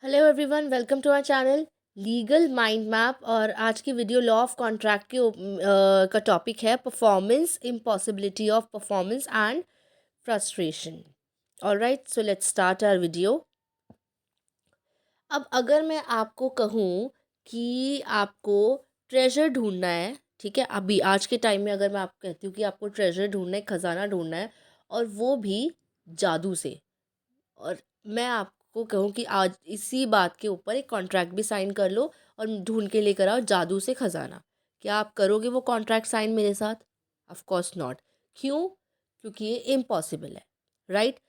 Hello everyone, welcome to our channel legal mind map. और आज की वीडियो लॉ ऑफ कॉन्ट्रैक्ट का topic है performance, impossibility of performance and frustration. Alright, so let's start our video. अब अगर मैं आपको कहूँ कि आपको ट्रेजर ढूंढना है, ठीक है, अभी आज के टाइम में अगर मैं आपको कहती हूँ कि आपको ट्रेजर ढूंढना है, खजाना ढूंढना है, और वो भी जादू से, और मैं आपको कहूँ कि आज इसी बात के ऊपर एक कॉन्ट्रैक्ट भी साइन कर लो और ढूंढ के लेकर आओ जादू से खजाना, क्या आप करोगे वो कॉन्ट्रैक्ट साइन मेरे साथ? Of course not. क्यों? क्योंकि ये इम्पॉसिबल है, right?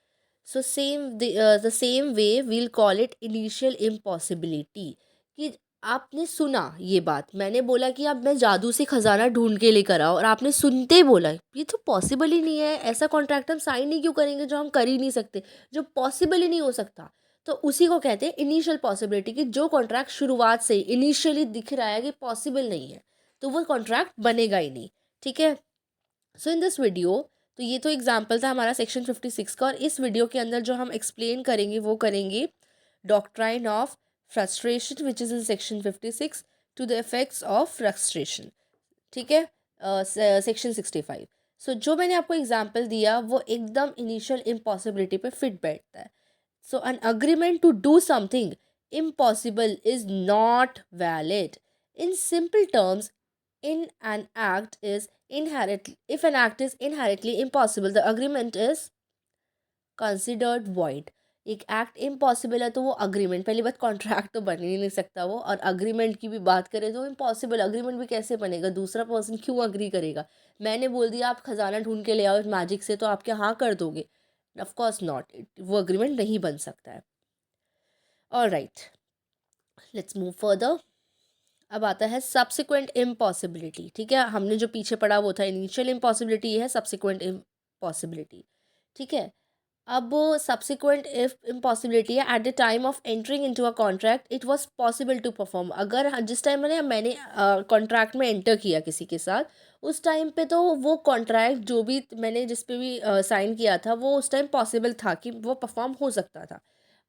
So the same way we'll call it initial impossibility. कि आपने सुना ये बात, मैंने बोला कि अब मैं जादू से खजाना ढूंढ के लेकर आओ, और आपने सुनते ही बोला ये तो पॉसिबल ही नहीं है, ऐसा कॉन्ट्रैक्ट हम साइन ही क्यों करेंगे जो हम कर ही नहीं सकते, जो पॉसिबल ही नहीं हो सकता। तो उसी को कहते हैं इनिशियल पॉसिबिलिटी, कि जो कॉन्ट्रैक्ट शुरुआत से इनिशियली दिख रहा है कि पॉसिबल नहीं है, तो वो कॉन्ट्रैक्ट बनेगा ही नहीं। ठीक है। सो इन दिस वीडियो, तो ये तो एग्जाम्पल था हमारा सेक्शन 56 का, और इस वीडियो के अंदर जो हम एक्सप्लेन करेंगे वो करेंगे doctrine of frustration which is in section 56 to the effects of frustration. ठीक है, सेक्शन 65। सो जो मैंने आपको एग्जाम्पल दिया वो एकदम इनिशियल इम्पॉसिबिलिटी पे फिट बैठता है। So an agreement to do something impossible is not valid. In simple terms, in an act is inherently if an act is inherently impossible, the agreement is considered void. एक act impossible है तो वो agreement, पहली बात contract तो बन ही नहीं सकता वो, और अग्रीमेंट की भी बात करें तो इम्पॉसिबल, अग्रीमेंट भी कैसे बनेगा, दूसरा पर्सन क्यों अग्री करेगा? मैंने बोल दिया आप खजाना ढूंढ के ले आओ मैजिक से, तो आप क्या हाँ कर दोगे? ऑफ कोर्स नॉट, वो अग्रीमेंट नहीं बन सकता है। Alright, let's move further. अब आता है सब्सिक्वेंट इम्पॉसिबिलिटी। ठीक है, हमने जो पीछे पढ़ा वो था इनिशियल इम्पॉसिबिलिटी, है सब्सिक्वेंट इम्पॉसिबिलिटी। ठीक है। अब सब्सिक्वेंट इम्पॉसिबिलिटी है at the time of entering into a contract it was possible to perform. अगर जिस टाइम मैंने कॉन्ट्रैक्ट में एंटर किया किसी के साथ, उस टाइम पे तो वो कॉन्ट्रैक्ट जो भी मैंने जिस पे भी साइन किया था वो उस टाइम पॉसिबल था कि वो परफॉर्म हो सकता था,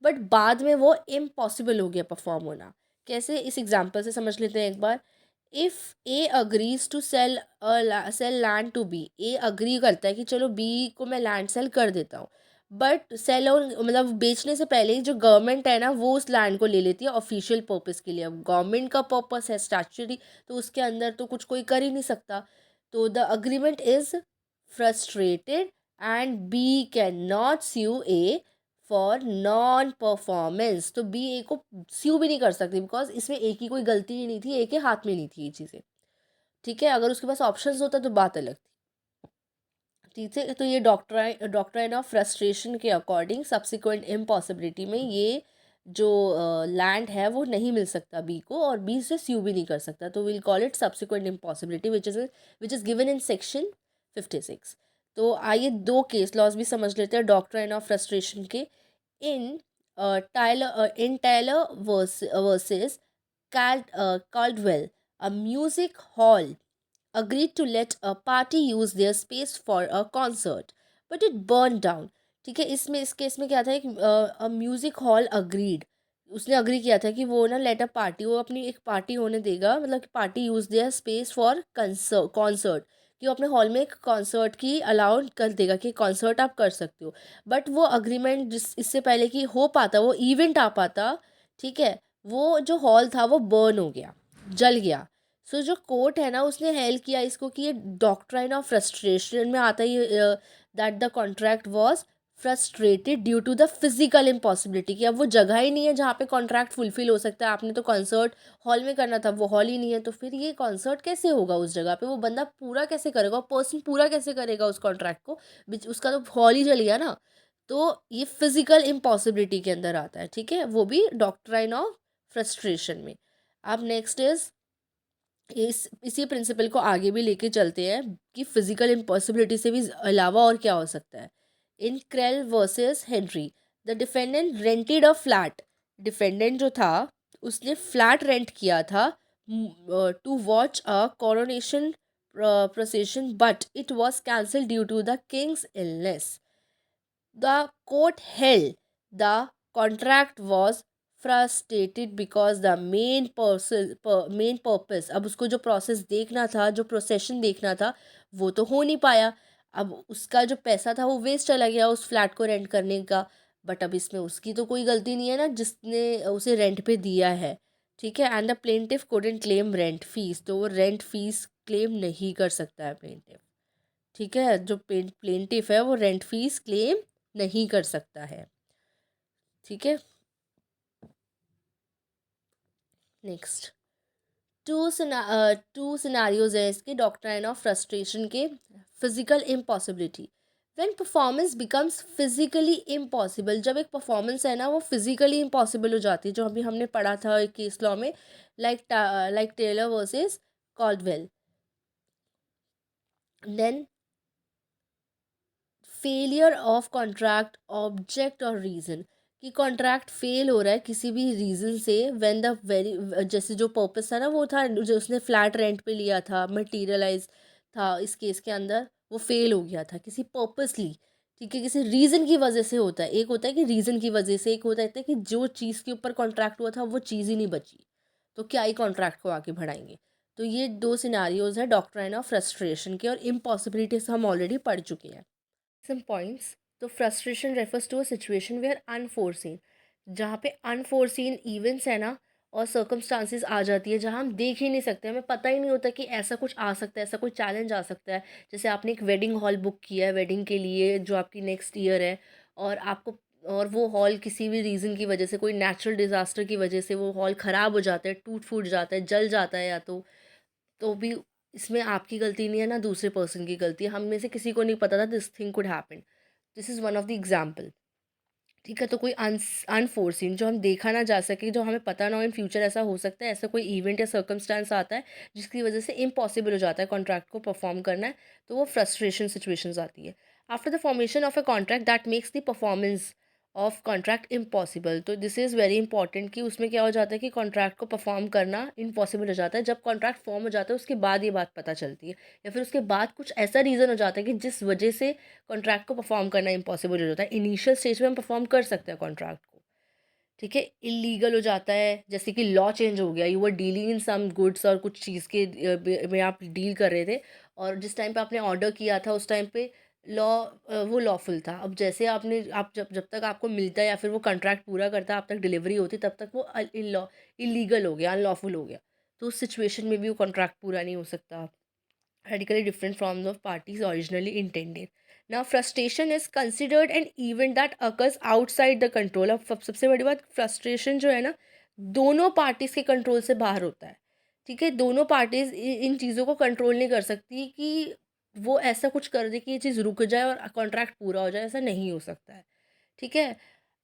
बट बाद में वो इम्पॉसिबल हो गया परफॉर्म होना। कैसे, इस एग्जाम्पल से समझ लेते हैं एक बार। If A agrees to sell land to be, A agree करता है कि चलो बी को मैं लैंड सेल कर देता हूँ, बट सेल और मतलब बेचने से पहले ही जो गवर्नमेंट है ना वो उस लैंड को ले लेती है ऑफिशियल पर्पस के लिए। अब गवर्नमेंट का पर्पस है स्टैच्यूटरी, तो उसके अंदर तो कुछ कोई कर ही नहीं सकता। तो the agreement is frustrated and B can not sue A for non performance. तो बी ए को स्यू भी नहीं कर सकती, बिकॉज इसमें ए की कोई गलती ही नहीं थी, ए के हाथ में नहीं थी ये चीज़ें। ठीक है, अगर उसके पास ऑप्शंस होता तो बात अलग थी। ठीक है, तो ये डॉक्ट्राइन ऑफ फ्रस्ट्रेशन के अकॉर्डिंग सब्सिक्वेंट इम्पॉसिबिलिटी में ये जो लैंड है वो नहीं मिल सकता बी को, और बी से स्यू भी नहीं कर सकता, तो will call it subsequent impossibility which is given in section 56। तो आइए दो केस लॉज भी समझ लेते हैं डॉक्ट्राइन ऑफ फ्रस्ट्रेशन के। इन Taylor versus Caldwell, a music hall agreed to let a party use their space for a concert, but it burned down. ठीक है, इसमें इस केस में क्या था, एक म्यूज़िक हॉल अग्रीड, उसने अग्री किया था कि वो ना लेट अ पार्टी, वो अपनी एक पार्टी होने देगा, मतलब कि party use their space for concert, कि वो अपने हॉल में एक कॉन्सर्ट की अलाउ कर देगा कि कॉन्सर्ट आप कर सकते हो। बट वो अग्रीमेंट जिस इससे पहले कि हो पाता वो इवेंट आ पाता, ठीक है, वो जो हॉल था वो बर्न हो गया, जल गया। सो जो कोर्ट है ना उसने हेल्प किया इसको कि ये डॉक्ट्राइन ऑफ फ्रस्ट्रेशन में आता है, that the contract was frustrated due to the physical impossibility, कि अब वो जगह ही नहीं है जहाँ पे कॉन्ट्रैक्ट फुलफिल हो सकता है। आपने तो कॉन्सर्ट हॉल में करना था, वो हॉल ही नहीं है, तो फिर ये कॉन्सर्ट कैसे होगा उस जगह पे, वो बंदा पूरा कैसे करेगा, पर्सन पूरा कैसे करेगा उस कॉन्ट्रैक्ट को, उसका तो हॉल ही जल गया ना। तो ये फिजिकल इम्पॉसिबिलिटी के अंदर आता है, ठीक है, वो भी डॉक्ट्राइन ऑफ फ्रस्ट्रेशन में। अब नेक्स्ट इज, इसी प्रिंसिपल को आगे भी लेके चलते हैं कि फिजिकल इम्पॉसिबिलिटी से भी अलावा और क्या हो सकता है। In Krell versus Henry, the defendant rented a flat, defendant जो था उसने फ्लैट रेंट किया था to watch a coronation procession, but it was cancel due to the king's illness. The court held the contract was frustrated because the main purpose, अब उसको जो process देखना था, जो प्रोसेशन देखना था, वो तो हो नहीं पाया। अब उसका जो पैसा था वो वेस्ट चला गया उस फ्लैट को रेंट करने का। बट अब इसमें उसकी तो कोई गलती नहीं है ना, जिसने उसे रेंट पे दिया है। ठीक है, and the plaintiff couldn't claim rent fees, तो वो रेंट फीस क्लेम नहीं कर सकता है प्लेंटिफ। ठीक है, जो प्लेंटिफ है वो रेंट फीस क्लेम नहीं कर सकता है। ठीक है, नेक्स्ट टू सिनारियोज है इसके डॉक्ट्राइन ऑफ फ्रस्ट्रेशन के। Physical impossibility, when performance becomes physically impossible, जब एक परफॉर्मेंस है ना वो फिजिकली इम्पॉसिबल हो जाती है, जो अभी हमने पढ़ा था एक केस लॉ में, like Taylor versus Caldwell. Then failure of contract object और रीज़न, कि कॉन्ट्रैक्ट फेल हो रहा है किसी भी रीज़न से, व्हेन द वेरी, जैसे जो पर्पस था ना वो था, जो उसने फ्लैट रेंट पे लिया था, मटीरियलाइज था इस केस के अंदर, वो फेल हो गया था किसी पर्पसली। ठीक है, किसी रीज़न की वजह से होता है, एक होता है कि रीज़न की वजह से, एक होता है कि जो चीज़ के ऊपर कॉन्ट्रैक्ट हुआ था वो चीज़ ही नहीं बची, तो क्या ही कॉन्ट्रैक्ट को आगे बढ़ाएंगे। तो ये दो सिनारियोज हैं डॉक्ट्राइन ऑफ फ्रस्ट्रेशन के, और इम्पॉसिबिलिटीज हम ऑलरेडी पढ़ चुके हैं। some points, तो frustration refers to a situation where unforeseen, जहाँ पे अनफोर्सिन इवेंट्स है ना, और सर्कमस्टांसिस आ जाती है जहाँ हम देख ही नहीं सकते, हमें पता ही नहीं होता कि ऐसा कुछ आ सकता है, ऐसा कोई चैलेंज आ सकता है। जैसे आपने एक वेडिंग हॉल बुक किया है वेडिंग के लिए जो आपकी नेक्स्ट ईयर है, और आपको, और वो हॉल किसी भी रीज़न की वजह से, कोई नेचुरल डिज़ास्टर की वजह से वो हॉल ख़राब हो जाता है, टूट फूट जाता है, जल जाता है, या तो भी इसमें आपकी गलती नहीं है ना दूसरे पर्सन की गलती है, हम में से किसी को नहीं पता था this thing could happen. This is one of the example. ठीक है, तो कोई अनफोर्सिन, जो हम देखा ना जा सके, जो हमें पता ना हो इन फ्यूचर ऐसा हो सकता है, ऐसा कोई इवेंट या सर्कमस्टांस आता है जिसकी वजह से इम्पॉसिबल हो जाता है कॉन्ट्रैक्ट को परफॉर्म करना है, तो वो फ्रस्ट्रेशन सिचुएशंस आती है। After the formation of a contract that makes the performance of contract impossible, तो दिस इज़ वेरी इंपॉर्टेंट कि उसमें क्या हो जाता है कि कॉन्ट्रैक्ट को परफॉर्म करना इम्पॉसिबल हो जाता है। जब कॉन्ट्रैक्ट फॉर्म हो जाता है उसके बाद ये बात पता चलती है, या फिर उसके बाद कुछ ऐसा रीज़न हो जाता है कि जिस वजह से कॉन्ट्रैक्ट को परफॉर्म करना इम्पॉसिबल हो जाता है। इनिशियल स्टेज में हम परफॉर्म कर सकते हैं कॉन्ट्रैक्ट को, ठीक है, इलीगल हो जाता है, जैसे कि लॉ चेंज हो गया, you were dealing in some goods, और कुछ चीज़ के में आप डील कर रहे थे, और जिस टाइम पे आपने ऑर्डर किया था उस टाइम पे लॉ, वो लॉफुल था। अब जैसे आपने, आप जब जब तक आपको मिलता है या फिर वो कॉन्ट्रैक्ट पूरा करता है, आप तक डिलीवरी होती, तब तक वो इलीगल हो गया, अनलॉफुल हो गया। तो उस सिचुएशन में भी वो कॉन्ट्रैक्ट पूरा नहीं हो सकता, radically different from the parties originally intended. Now, frustration is considered an event that occurs outside the control of, सबसे बड़ी बात, frustration जो है ना दोनों पार्टीज के कंट्रोल से बाहर होता है। ठीक है, दोनों पार्टीज इन चीज़ों को कंट्रोल नहीं कर सकती कि वो ऐसा कुछ कर दे कि ये चीज़ रुक जाए और कॉन्ट्रैक्ट पूरा हो जाए, ऐसा नहीं हो सकता है। ठीक है,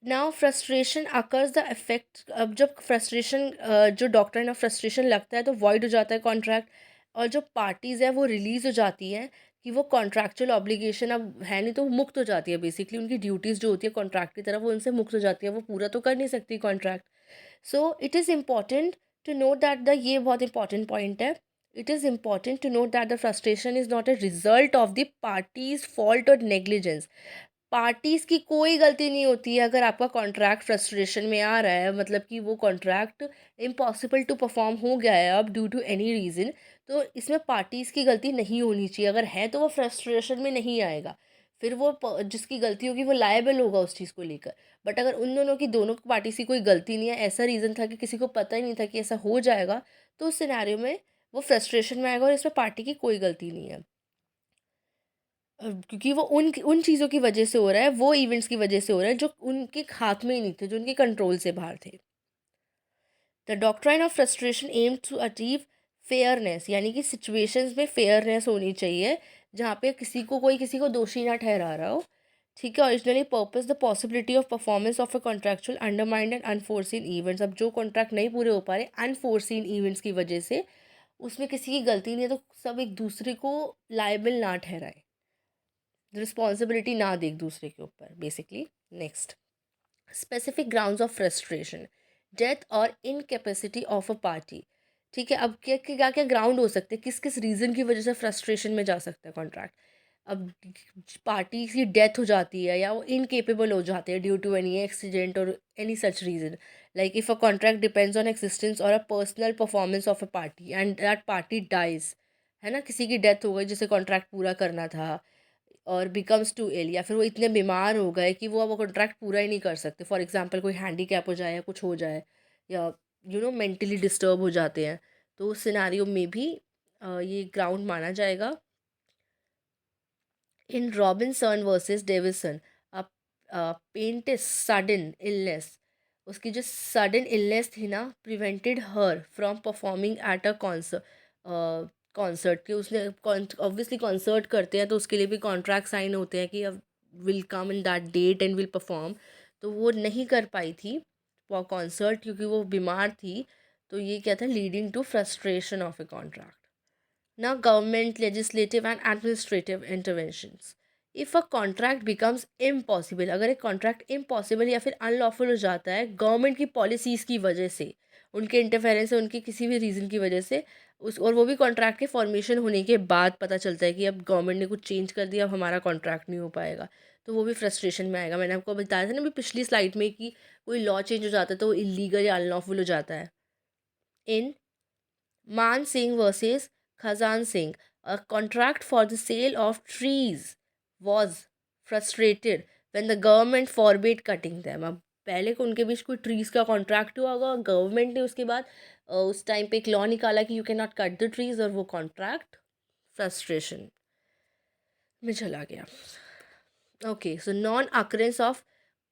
now frustration occurs the effect, अब जब फ्रस्ट्रेशन, जो डॉक्ट्रिन ऑफ फ्रस्ट्रेशन लगता है तो वॉइड हो जाता है कॉन्ट्रैक्ट, और जो पार्टीज़ है वो रिलीज़ हो जाती हैं कि वो कॉन्ट्रैक्चुअल ऑब्लिगेशन अब है नहीं, तो वो मुक्त हो जाती है, बेसिकली उनकी ड्यूटीज़ जो होती है कॉन्ट्रैक्ट की तरफ वो उनसे मुक्त हो जाती है, वो पूरा तो कर नहीं सकती contract. So it is important to note that the, ये बहुत इंपॉर्टेंट पॉइंट है, it is important to note that the frustration is not a result of the parties fault और नेग्लिजेंस। पार्टीज़ की कोई गलती नहीं होती है अगर आपका कॉन्ट्रैक्ट फ्रस्ट्रेशन में आ रहा है, मतलब कि वो कॉन्ट्रैक्ट इम्पॉसिबल टू परफॉर्म हो गया है अब ड्यू टू एनी रीज़न, तो इसमें पार्टीज़ की गलती नहीं होनी चाहिए। अगर है तो वो फ्रस्ट्रेशन में नहीं आएगा, फिर वो जिसकी गलती होगी वो लायबल होगा उस चीज़ को लेकर। बट अगर उन दोनों की, दोनों पार्टीज़ की कोई गलती नहीं है, ऐसा रीज़न था कि किसी को पता ही नहीं था कि ऐसा हो जाएगा, तो उस सिनेरियो में वो फ्रस्ट्रेशन में आएगा और इसमें पार्टी की कोई गलती नहीं है। क्योंकि वो उन चीज़ों की वजह से हो रहा है, वो इवेंट्स की वजह से हो रहा है जो उनके हाथ में ही नहीं थे, जो उनके कंट्रोल से बाहर थे। The doctrine of frustration aim to achieve fairness, यानी कि सिचुएशंस में फेयरनेस होनी चाहिए जहाँ पे किसी को, कोई किसी को दोषी ना ठहरा रहा हो। ठीक है, originally purpose the possibility of performance of a contractual undermined and unforeseen events, अब जो कॉन्ट्रैक्ट नहीं पूरे हो पा रहे अनफोर्सिन इवेंट्स की वजह से, उसमें किसी की गलती नहीं है, तो सब एक दूसरे को लायबल ना ठहराए, रिस्पॉन्सिबिलिटी ना दे एक दूसरे के ऊपर basically. Next, specific grounds of frustration, death और इनकेपेसिटी ऑफ अ पार्टी। ठीक है, अब क्या क्या ग्राउंड हो सकते हैं, किस किस रीज़न की वजह से फ्रस्ट्रेशन में जा सकता है कॉन्ट्रैक्ट। अब पार्टी की डेथ हो जाती है या वो इनकेपेबल हो जाते हैं ड्यू टू एनी एक्सीडेंट और any such reason, Like if a contract depends on existence or a personal performance of a party and that party dies, है ना, किसी की डेथ हो गई जिसे कॉन्ट्रैक्ट पूरा करना था, और बिकम्स टू इल, या फिर वो इतने बीमार हो गए कि वो अब कॉन्ट्रैक्ट पूरा ही नहीं कर सकते, फॉर एग्जांपल कोई हैंडीकैप हो जाए या कुछ हो जाए, या मेंटली डिस्टर्ब हो जाते हैं, तो उस सिनारियो में भी ये ग्राउंड माना जाएगा। In Robinson versus Davison, pianist sudden illness, उसकी जो सडन इलनेस थी ना, prevented her from performing at a concert, कि उसने ऑब्वियसली कॉन्सर्ट करते हैं तो उसके लिए भी कॉन्ट्रैक्ट साइन होते हैं कि अब will come in that date and will perform, तो वो नहीं कर पाई थी कॉन्सर्ट क्योंकि वो बीमार थी। तो ये क्या था, leading to frustration of a contract. Now, government, legislative and administrative interventions. If a contract becomes impossible, अगर एक contract impossible या फिर unlawful हो जाता है गवर्नमेंट की पॉलिसीज़ की वजह से, उनके इंटरफेरेंस से, उनकी किसी भी रीज़न की वजह से, उस और वो भी कॉन्ट्रैक्ट के फॉर्मेशन होने के बाद पता चलता है कि अब गवर्नमेंट ने कुछ चेंज कर दिया, अब हमारा कॉन्ट्रैक्ट नहीं हो पाएगा, तो वो भी फ्रस्ट्रेशन में आएगा। मैंने आपको बताया था ना अभी पिछली स्लाइड में कि कोई लॉ चेंज हो जाता है तो वो इलीगल या अनलॉफुल हो जाता है। In Man Singh versus Khajan Singh, a contract for the sale of trees was frustrated when the government forbade cutting them। अब पहले को उनके बीच कोई ट्रीज़ का कॉन्ट्रैक्ट हुआ होगा, गवर्नमेंट ने उसके बाद उस टाइम पे एक लॉ निकाला कि you can not cut the trees, और वो कॉन्ट्रैक्ट फ्रस्ट्रेशन में चला गया। Okay, so non occurrence of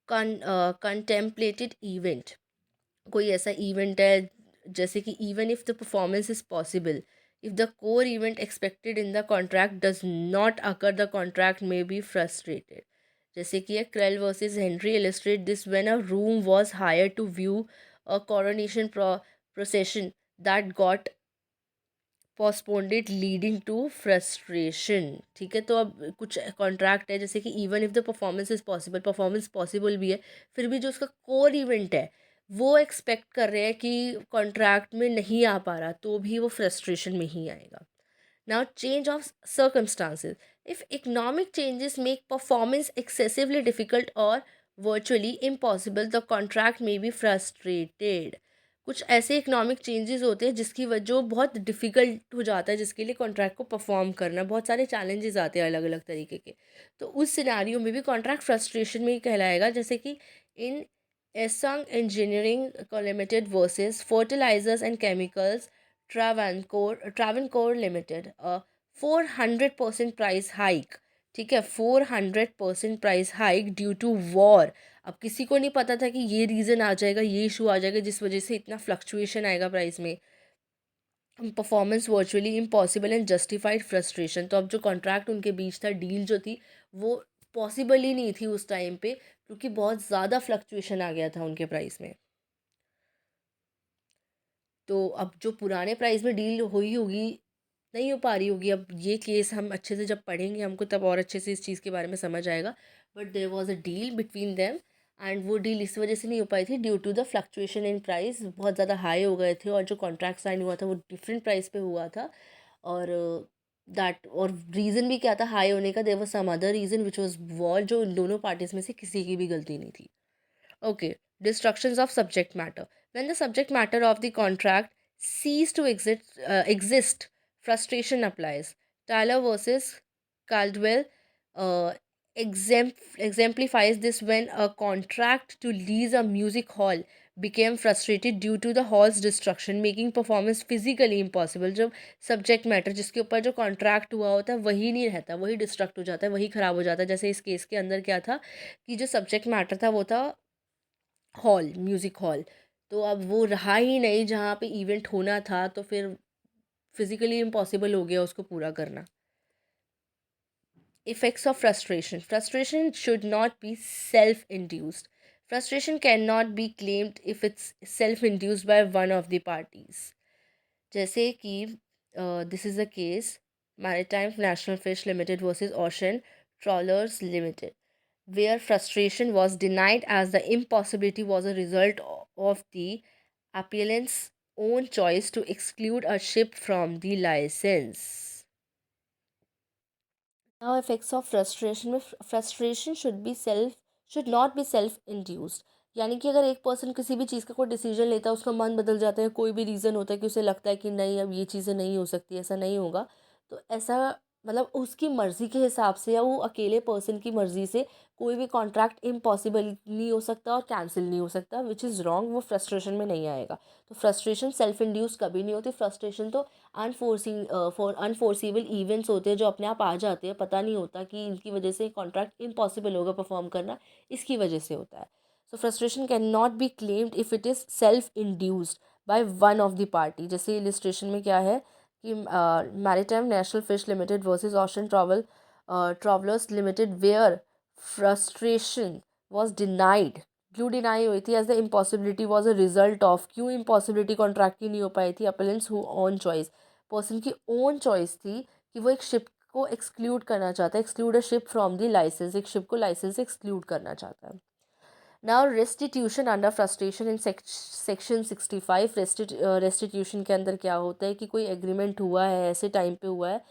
contemplated event, कोई ऐसा इवेंट है जैसे कि even if the performance is possible, if the core event expected in the contract does not occur, the contract may be frustrated. जैसे कि Krell versus Henry illustrate this when a room was hire to view a coronation procession that got postponed leading to frustration. ठीक है, तो अब कुछ contract है जैसे कि even if the performance is possible, performance possible भी है, फिर भी जो उसका कोर इवेंट है वो एक्सपेक्ट कर रहे हैं कि कॉन्ट्रैक्ट में नहीं आ पा रहा, तो भी वो फ्रस्ट्रेशन में ही आएगा। Now, change of circumstances. If economic changes make performance excessively difficult or virtually impossible, the contract may be frustrated. कुछ ऐसे इकोनॉमिक चेंजेस होते हैं जिसकी वजह जो बहुत डिफ़िकल्ट हो जाता है, जिसके लिए कॉन्ट्रैक्ट को परफॉर्म करना, बहुत सारे चैलेंजेस आते हैं अलग अलग तरीके के, तो उस सिनारियो में भी कॉन्ट्रैक्ट फ्रस्ट्रेशन में ही कहलाएगा। जैसे कि in Easun engineering limited versus fertilisers and chemicals Travancore limited, 400% price hike. ठीक है, 400% price hike due to war. अब किसी को नहीं पता था कि ये रीज़न आ जाएगा, ये इशू आ जाएगा जिस वजह से इतना फ्लक्चुएशन आएगा प्राइस में। Performance virtually impossible and justified frustration, तो अब जो कॉन्ट्रैक्ट उनके बीच था, डील जो थी, वो पॉसिबल ही नहीं थी उस टाइम पे, क्योंकि बहुत ज़्यादा फ्लक्चुएशन आ गया था उनके प्राइस में। तो अब जो पुराने प्राइस में डील हुई होगी नहीं हो पा रही होगी, अब ये केस हम अच्छे से जब पढ़ेंगे हमको तब और अच्छे से इस चीज़ के बारे में समझ आएगा। But there was a deal between them, and वो डील इस वजह से नहीं हो पाई थी due to the fluctuation in price, बहुत ज़्यादा हाई हो गए थे, और जो कॉन्ट्रैक्ट साइन हुआ था वो डिफरेंट प्राइस पे हुआ था। और दैट, और रीज़न भी क्या था हाई होने का, there was some other reason which was war, जो इन दोनों पार्टीज में से किसी की भी गलती नहीं थी। Okay, destructions of subject matter. When the subject matter of the contract cease to exist, frustration applies. Tyler versus Caldwell uh, exemplifies this when a contract to lease a music hall became frustrated due to the hall's destruction, making performance physically impossible. जब subject matter जिसके ऊपर जो contract हुआ होता है वही नहीं रहता, वही डिस्ट्रक्ट हो जाता है, वही ख़राब हो जाता है। जैसे इस केस के अंदर क्या था कि जो सब्जेक्ट मैटर था वो था हॉल, म्यूज़िक हॉल, तो अब वो रहा ही नहीं जहाँ पे इवेंट होना था, तो फिर फिज़िकली इम्पॉसिबल हो गया उसको पूरा करना। Effects of frustration. Frustration should not be self-induced. Frustration cannot be claimed if it's self-induced by one of the parties. जैसे कि this is the case Maritime National Fish Limited versus Ocean Trawlers Limited, where frustration was denied as the impossibility was a result of the appellant's own choice to exclude a ship from the license. Now, effects of frustration. Frustration should not be self-induced. यानी कि अगर एक person किसी भी चीज़ का कोई decision लेता है, उसका मन बदल जाता है, कोई भी रीज़न होता है कि उसे लगता है कि नहीं अब ये चीज़ें नहीं हो सकती, ऐसा नहीं होगा, तो ऐसा मतलब उसकी मर्ज़ी के हिसाब से या वो अकेले पर्सन की मर्ज़ी से कोई भी कॉन्ट्रैक्ट इम्पॉसिबल नहीं हो सकता और कैंसिल नहीं हो सकता, विच इज़ रॉन्ग। वो फ्रस्ट्रेशन में नहीं आएगा। तो फ्रस्ट्रेशन सेल्फ इंड्यूस कभी नहीं होती। फ्रस्ट्रेशन तो अनफोर्सीबल इवेंट्स होते हैं जो अपने आप आ जाते हैं, पता नहीं होता कि इनकी वजह से कॉन्ट्रैक्ट इम्पॉसिबल होगा परफॉर्म करना, इसकी वजह से होता है। So frustration cannot be claimed if it is self-induced by one of the party. जैसे illustration में क्या है कि Maritime National Fish Limited versus Ocean Travelers Limited, where frustration was denied. क्यों डिनाई हुई थी? As the impossibility was a result of, क्यों impossibility contract की नहीं हो पाई थी? Appellants who own choice, person की ओन चॉइस थी कि वो एक शिप को एक्सक्लूड करना चाहता है, exclude a ship from the licence, एक शिप को लाइसेंस से एक्सक्लूड करना चाहता है। Now restitution under frustration in section 65। Restitution के अंदर क्या होता है कि कोई एग्रीमेंट हुआ है, ऐसे टाइम पे हुआ है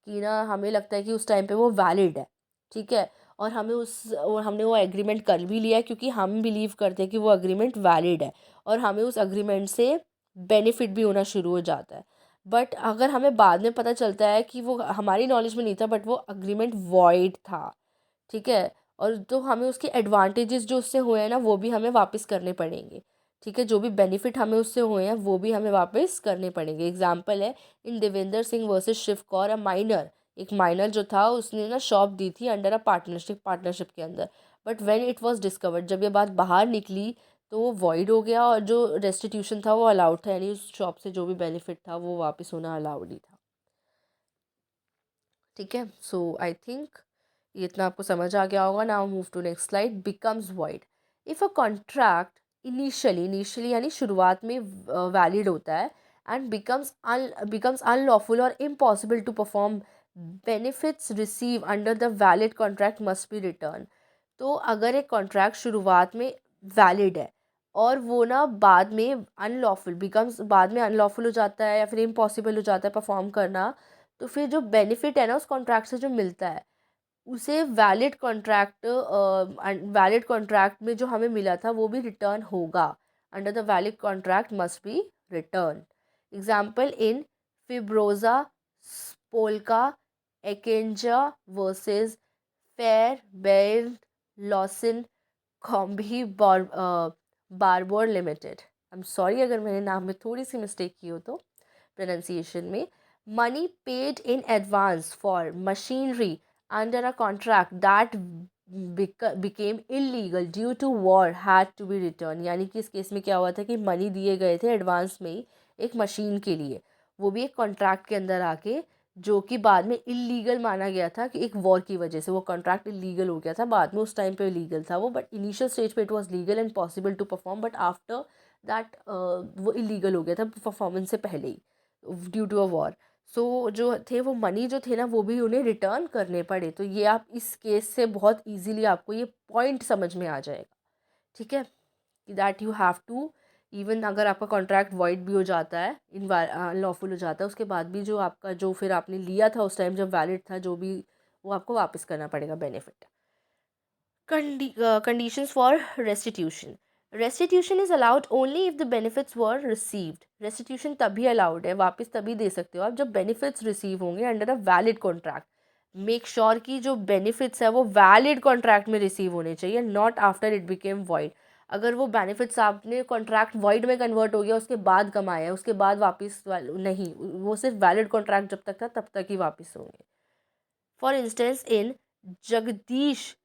कि ना हमें लगता है कि उस टाइम पे वो वैलिड है, ठीक है, और हमने वो एग्रीमेंट कर भी लिया है क्योंकि हम बिलीव करते हैं कि वो एग्रीमेंट वैलिड है और हमें उस एग्रीमेंट से बेनिफिट भी होना शुरू हो जाता है। बट अगर हमें बाद में पता चलता है कि वो हमारी नॉलेज में नहीं था, बट वो एग्रीमेंट वॉइड था, ठीक है, और तो हमें उसके एडवांटेजेस जो उससे हुए हैं ना वो भी हमें वापस करने पड़ेंगे, ठीक है, जो भी बेनिफिट हमें उससे हुए हैं वो भी हमें वापस करने पड़ेंगे। एग्जाम्पल है in Devendra Singh versus Shiv Kaur, a minor, एक माइनर जो था उसने ना शॉप दी थी अंडर अ पार्टनरशिप के अंदर, but when it was discovered, जब ये बात बाहर निकली तो वो वॉइड हो गया और जो रेस्टिट्यूशन था वो अलाउड था, यानी उस शॉप से जो भी बेनिफिट था वो वापस होना अलाउड ही था, ठीक है। सो आई थिंक ये इतना आपको समझ आ गया होगा। Now move to next slide. Becomes void if a contract initially यानी शुरुआत में वैलिड होता है एंड बिकम्स अनलॉफुल और impossible to perform, benefits receive under the valid contract must be return. तो अगर एक कॉन्ट्रैक्ट शुरुआत में वैलिड है और वो ना बाद में अनलॉफुल हो जाता है या फिर इम्पॉसिबल हो जाता है परफॉर्म करना, तो फिर जो बेनिफिट है ना उस कॉन्ट्रैक्ट से जो मिलता है उसे वैलिड कॉन्ट्रैक्ट में जो हमें मिला था वो भी रिटर्न होगा। Under the valid contract must be return. Example in Fibrosa Spolka एकेंजा versus Fairbairn Lawson Combe Barbour limited. I am sorry अगर मैंने नाम में थोड़ी सी मिस्टेक की हो तो प्रोनाउंसिएशन में। Money paid in advance for machinery under a contract that became illegal due to war had to be returned। यानी कि इस केस में क्या हुआ था कि मनी दिए गए थे एडवांस में ही एक मशीन के लिए, वो भी एक कॉन्ट्रैक्ट के अंदर आके, जो कि बाद में इलीगल माना गया था कि एक वॉर की वजह से वो कॉन्ट्रैक्ट इलीगल हो गया था। बाद में उस टाइम पे लीगल था वो, बट इनिशियल स्टेज पे it was legal and possible to perform, but after that वो इलीगल हो गया था परफॉर्मेंस से पहले ही due to a war. So जो थे वो मनी जो थे ना वो भी उन्हें रिटर्न करने पड़े। तो ये आप इस केस से बहुत इजीली आपको ये पॉइंट समझ में आ जाएगा, ठीक है, that you have to, even अगर आपका कॉन्ट्रैक्ट वॉइड भी हो जाता है, अनलॉफुल हो जाता है, उसके बाद भी जो आपका जो फिर आपने लिया था उस टाइम जब वैलिड था जो भी, वो आपको वापस करना पड़ेगा benefit. Conditions for restitution. Restitution is allowed only if the benefits were received. Restitution तभी allowed है, वापस तभी दे सकते हो आप जब benefits receive होंगे under a valid contract. Make sure कि जो benefits है वो valid contract में receive होने चाहिए, not after it became void. अगर वो benefits आपने contract void में convert हो गया उसके बाद कमाए हैं, उसके बाद वापस नहीं, वो सिर्फ valid contract जब तक था तब तक ही वापस होंगे। For instance, in Jagdish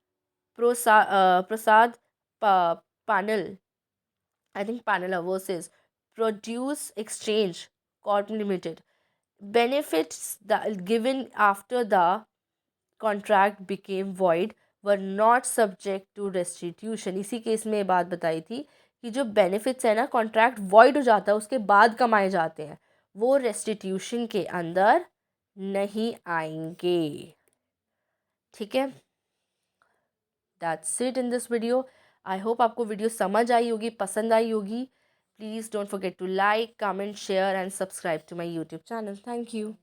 Prasad Panel, I think Panela versus Produce Exchange Corp Limited. Benefits given after the contract became void were not subject to restitution। इसी केस में ये बात बताई थी कि जो बेनिफिट्स है ना कॉन्ट्रैक्ट void हो जाता है उसके बाद कमाए जाते हैं, वो रेस्टिट्यूशन के अंदर नहीं आएंगे, ठीक है। That's it in this video. I hope आपको वीडियो समझ आई होगी, पसंद आई होगी। Please don't forget to like, comment, share and subscribe to my YouTube channel. Thank you.